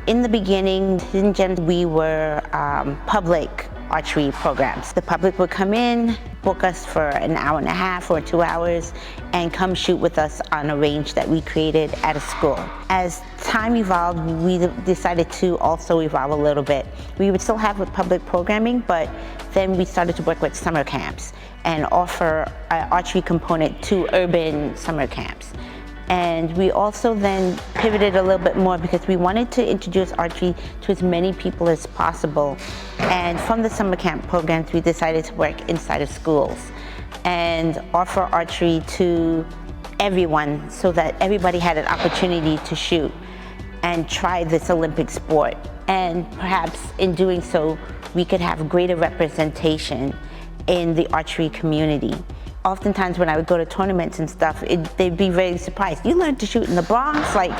In the beginning, Hidden Gems, we were public archery programs. The public would come in, book us for an hour and a half or 2 hours, and come shoot with us on a range that we created at a school. As time evolved, we decided to also evolve a little bit. We would still have public programming, but then we started to work with summer camps and offer an archery component to urban summer camps. And we also then pivoted a little bit more because we wanted to introduce archery to as many people as possible. And from the summer camp programs, we decided to work inside of schools and offer archery to everyone so that everybody had an opportunity to shoot and try this Olympic sport. And perhaps in doing so, we could have greater representation in the archery community. Oftentimes when I would go to tournaments and stuff, they'd be very surprised. You learned to shoot in the Bronx? Like,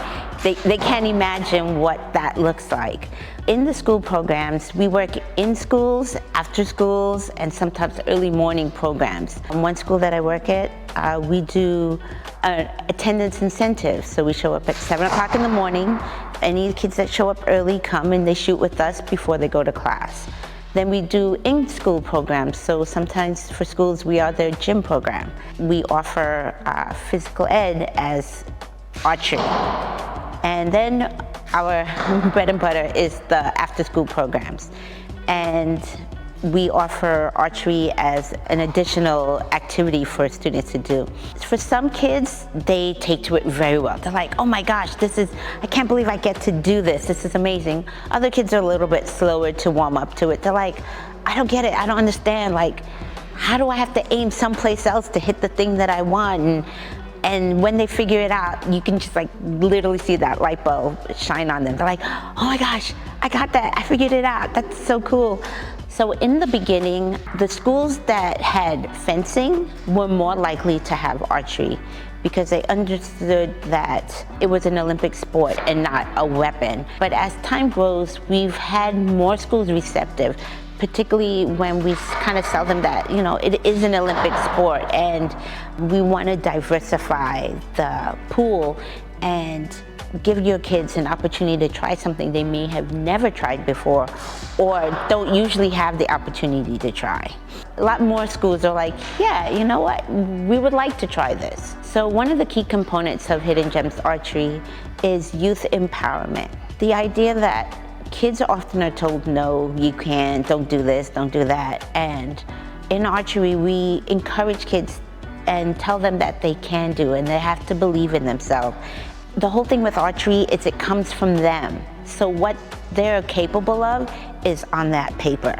they can't imagine what that looks like. In the school programs, we work in schools, after schools, and sometimes early morning programs. One school that I work at, we do attendance incentives. So we show up at 7 o'clock in the morning. Any kids that show up early come and they shoot with us before they go to class. Then we do in-school programs, so sometimes for schools we are their gym program. We offer physical ed as archery. And then our bread and butter is the after-school programs. And we offer archery as an additional activity for students to do. For some kids, they take to it very well. They're like, oh my gosh, I can't believe I get to do this. This is amazing. Other kids are a little bit slower to warm up to it. They're like, I don't get it, I don't understand. Like, how do I have to aim someplace else to hit the thing that I want? And when they figure it out, you can just like literally see that light bulb shine on them. They're like, oh my gosh, I got that, I figured it out, that's so cool. So in the beginning, the schools that had fencing were more likely to have archery because they understood that it was an Olympic sport and not a weapon. But as time grows, we've had more schools receptive, particularly when we kind of sell them that, you know, it is an Olympic sport and we want to diversify the pool and give your kids an opportunity to try something they may have never tried before or don't usually have the opportunity to try. A lot more schools are like, yeah, you know what, we would like to try this. So one of the key components of Hidden Gems Archery is youth empowerment. The idea that kids often are told, no, you can't, don't do this, don't do that. And in archery, we encourage kids and tell them that they can do and they have to believe in themselves. The whole thing with archery is it comes from them. So what they're capable of is on that paper.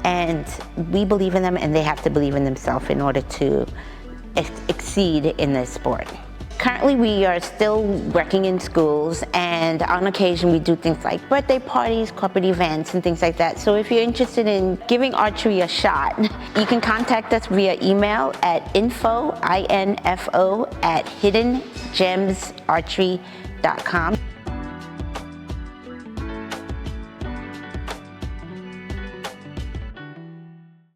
And we believe in them and they have to believe in themselves in order to exceed in this sport. Currently, we are still working in schools, and on occasion we do things like birthday parties, corporate events, and things like that. So if you're interested in giving archery a shot, you can contact us via email at info@hiddengemsarchery.com.